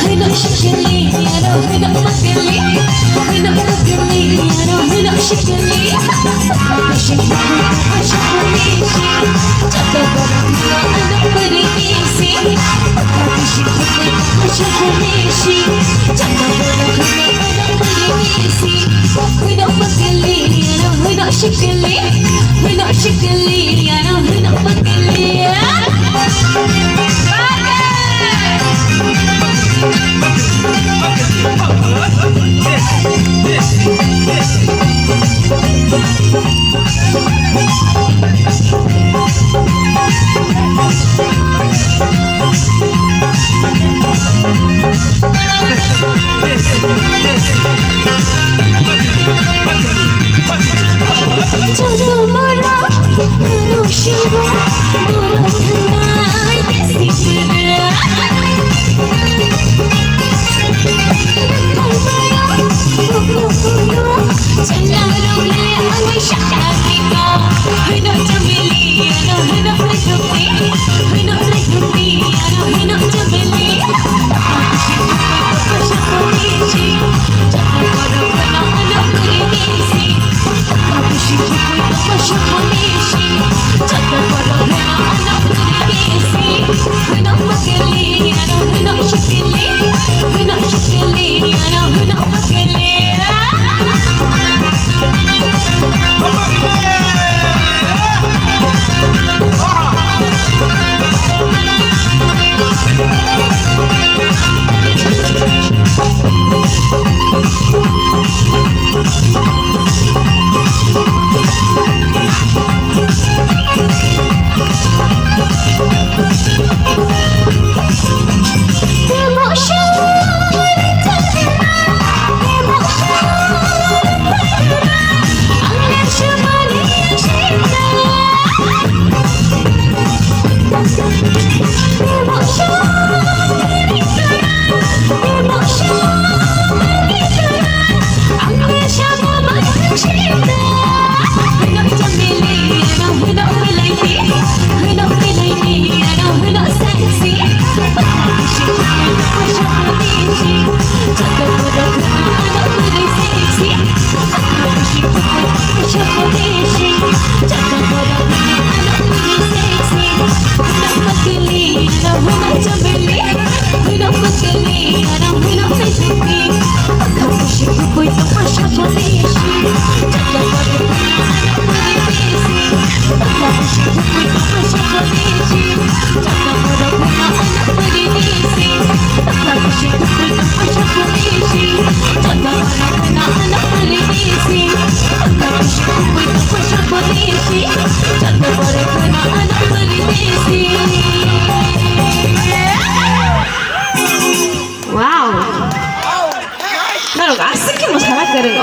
هنا شكلي أنا هنا مكلي هنا مكلي أنا هنا شكلي شكلي شكلي تكبر أنا بريسي شكلي شكلي تكبر أنا بريسي هنا مكلي أنا هنا شكلي هنا شكلي أنا هنا مكلي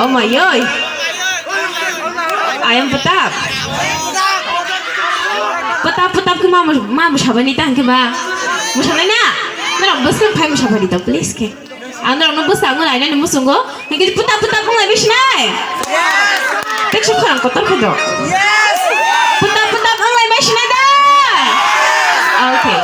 Oh my yoy. Ayam petap. Petap ke mama sabanita ke ba. Musalanya. Nara bus kan pai musabanita please ke. Andra no bus angon aina ni musungo. Hingga petap kong lebih sinai. Tek syukuran kotor ke do. Petap ang lebih sinai dah. Okay.